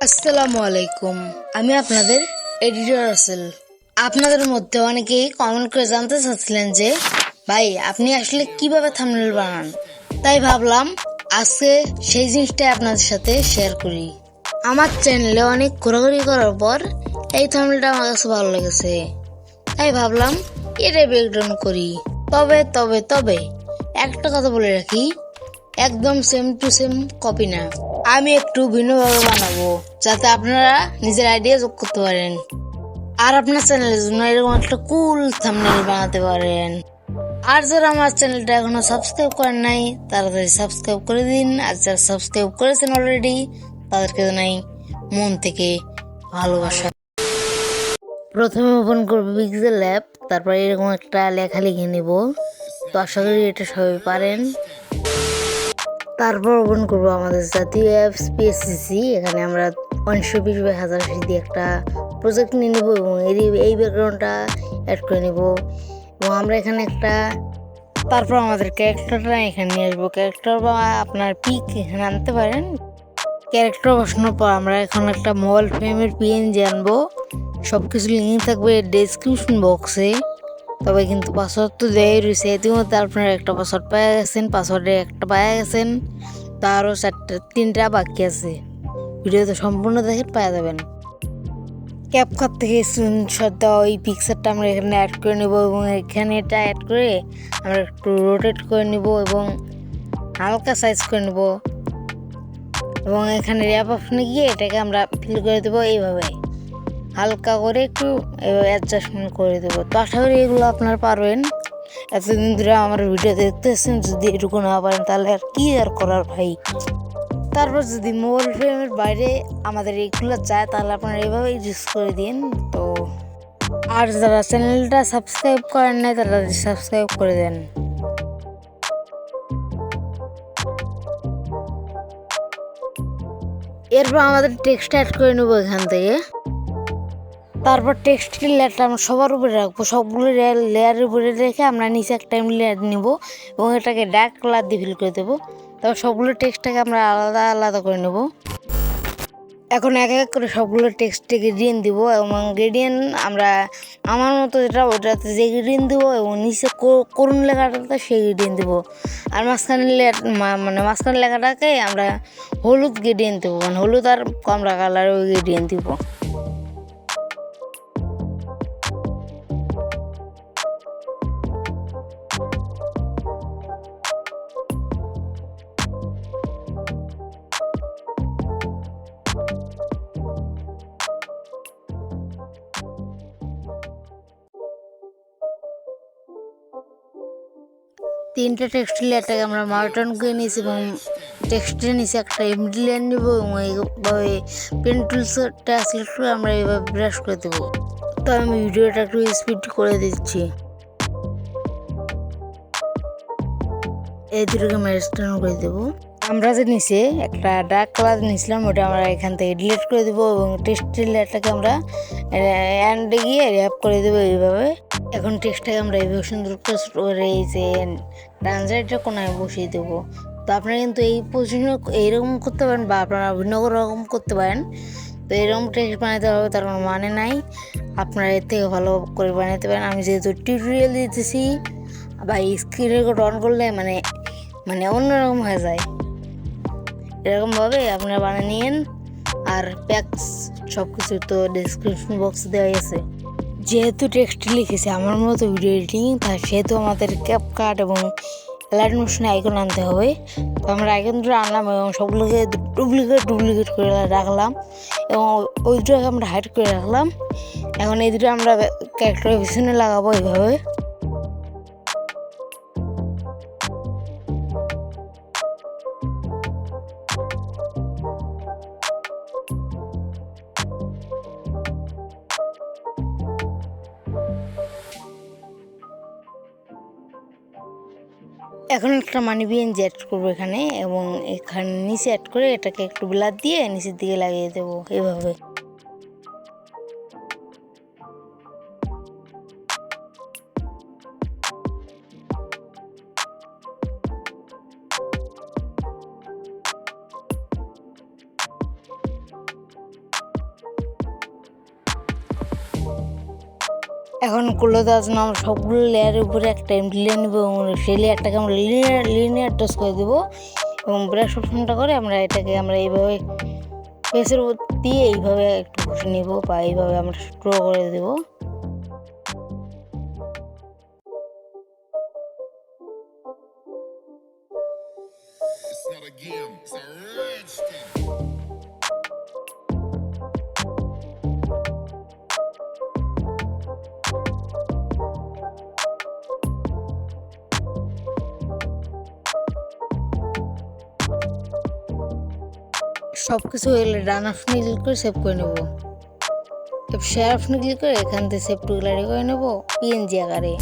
আসসালামু আলাইকুম। আমি আপনাদের এডিটর রাসেল। আপনাদের মধ্যে অনেকেই কমেন্ট করে জানতে চাচ্ছিলেন যে ভাই আপনি আসলে কিভাবে থাম্বনেল বানান। তাই ভাবলাম আজকে সেই জিনিসটাই আপনাদের সাথে শেয়ার করি। আমার চ্যানেলে অনেক ঘোরাঘুরি করার পর এই থাম্বনেলটা আমার কাছে ভালো লেগেছে, তাই ভাবলাম এটাই ব্রেকডাউন করি। তবে তবে তবে একটা কথা বলে রাখি, একদম সেম টু সেম কপি না, আমি একটু ভিন্নভাবে বানাবো যাতে আপনারা নিজের আইডিয়া যোগ করতে পারেন আর আপনার চ্যানেলের জন্য এরকম একটা কুল থাম্বনেল বানাতে পারেন। আর যারা আমার চ্যানেলটা এখনো সাবস্ক্রাইব করেন নাই তাড়াতাড়ি সাবস্ক্রাইব করে দিন, আর যারা সাবস্ক্রাইব করেছেন অলরেডি তাদেরকে জানাই মন থেকে ভালোবাসা। প্রথমে ওপেন করবো পিক্সেল ল্যাব, তারপর এরকম একটা লেখা লিখে নিব। তো আশা করি এটা সবাই পারেন। তারপর ওপেন করবো আমাদের জাতীয় অ্যাপস পিএসসিসি। এখানে আমরা 1920/1080 দিয়ে একটা প্রজেক্ট নিয়ে নেবো এবং এই ব্যাকগ্রাউন্ডটা অ্যাড করে নেব এবং আমরা এখানে একটা তারপর আমাদের ক্যারেক্টারটা এখানে নিয়ে আসবো। ক্যারেক্টার বা আপনার পিক এখানে আনতে পারেন। ক্যারেক্টার বসানোর পর আমরা এখন একটা মোবাইল ফ্রেমের পিএনজি আনবো। সব কিছু লিঙ্ক থাকবে ডেসক্রিপশন বক্সে। তবে কিন্তু পাসওয়ার্ড তো দেওয়াই রয়েছে, ইতিমধ্যে আপনারা একটা পাসওয়ার্ড পেয়ে গেছেন, পাসওয়ার্ডে একটা পেয়ে গেছেন, তারও 3টা বাকি আছে। ভিডিওতে সম্পূর্ণ দেখে পেয়ে যাবেন। ক্যাপকাট থেকে স্ক্রিনশট দেওয়া ওই পিকচারটা আমরা এখানে অ্যাড করে নেব এবং এখানে এটা অ্যাড করে আমরা একটু রোটেট করে নেব এবং হালকা সাইজ করে নেব এবং এখানে র্যাপ অপশনে গিয়ে এটাকে আমরা ফিল করে দেবো এইভাবে হালকা করে একটু অ্যাডজাস্টমেন্ট করে দেবো। তো আশা করি এগুলো আপনারা পারবেন। এতদিন ধরে আমার ভিডিও দেখতেছেন, যদি এটুকু না পারেন তাহলে আর কি আর করার ভাই। তারপর যদি মোবাইল ফ্রেমের বাইরে আমাদের এগুলো চায় তাহলে আপনারা এইভাবে ইউজ করে দিন। তো আর যারা চ্যানেলটা সাবস্ক্রাইব করেন নাই তারা সাবস্ক্রাইব করে দেন। এরপর আমাদের টেক্সট অ্যাড করে নেবো এখান থেকে। তারপর টেক্সটের লেয়ারটা আমরা সবার উপরে রাখবো, সবগুলো লেয়ারের উপরে রেখে আমরা নিচে একটা লেয়ার নিব এবং এটাকে ডার্ক কালার দিয়ে ফিল করে দেবো। তারপর সবগুলো টেক্সটটাকে আমরা আলাদা আলাদা করে নেব। এখন এক এক করে সবগুলো টেক্সটে গ্রেডিয়েন্ট দিব এবং গ্রেডিয়েন্ট আমরা আমার মতো যেটা ওটাতে যে গ্রেডিয়েন্ট দিব এবং নিচে করুণ লেখাটাতে সেই গ্রেডিয়েন্ট দিব। আর মাঝখানে লেখাটাকে আমরা হলুদ গ্রেডিয়েন্ট দেবো, মানে হলুদ আর কমলা কালারের ওই গ্রেডিয়েন্ট দিব। তিনটা টেক্সট লেয়ারটাকে আমরা মাউন্টেন করে নিয়েছি এবং টেক্সটের নিচে একটা এমডি লেয়ার নেব এবং এইভাবে পেন টুলসটা সিলেক্ট করে আমরা এইভাবে ব্রাশ করে দেবো। তো আমি ভিডিওটা একটু স্পিড করে দিচ্ছি। এই দুটোকে ম্যারেস্টান করে দেবো। আমরা যে নিচে একটা ডার্ক কালার নিয়েছিলাম ওটা আমরা এখান থেকে ডিলিট করে দেবো এবং টেক্সটের লেয়ারটাকে আমরা অ্যান্ডে গিয়ে র্যাপ করে দেবো এইভাবে। এখন টেক্সটটাকে আমরা এইভাবে সুন্দর করে এই যে ডান সাইডটা কোনায় বসিয়ে দেবো। তো আপনারা কিন্তু এই পজিশনে এইরকম করতে পারেন বা আপনারা ভিন্ন রকম করতে পারেন। তো এরকম টেক্সট বানাতে হবে তার কোনো মানে নাই, আপনারা এর থেকে ভালো করে বানাতে পারেন। আমি যেহেতু টিউটোরিয়াল দিতেছি বা স্ক্রিন রেকর্ড অন করলে মানে মানে অন্যরকম হয়ে যায়, এরকমভাবে আপনারা বানিয়ে নিন। আর প্যাক্স সব কিছু তো ডেসক্রিপশন বক্সে দেওয়া আছে। যেহেতু টেক্সট লিখেছি আমার মতো ভিডিও এডিটিং, তাই সেহেতু আমাদের ক্যাপকাট এবং লাইট মোশনে আইকন আনতে হবে। তো আমরা আইকন দুটো আনলাম এবং সবগুলোকে ডুপ্লিকেট করে রাখলাম এবং ওই দুটোকে আমরা হাইড করে রাখলাম। এখন এই দুটো আমরা ক্যারেক্টারের পিছনে লাগাবো এইভাবে। এখন একটা মানি বিএনজি অ্যাড করবো এখানে এবং এখানে নিচে অ্যাড করে এটাকে একটু ব্লার দিয়ে নিচের দিকে লাগিয়ে দেবো এভাবে। এখন করলে আমরা সবগুলো লেয়ারের উপরে একটা লেয়ার নেব এবং সেই লেয়ারটাকে আমরা লিনিয়ার টস করে দেবো এবং ব্রাশ অপশনটা করে আমরা এটাকে আমরা এইভাবে ফেসের উপর দিয়ে এইভাবে একটু ঘষে নেব বা এইভাবে আমরা স্ট্রো করে দেবো। It's not a game, it's a rich thing. সব কিছু হলে ডান অপশনে ক্লিক করে সেভ করে নেব। শেয়ার অপশনে ক্লিক করে এখান থেকে সেভ টু গ্যালারি করে নেব পিএনজি আকারে।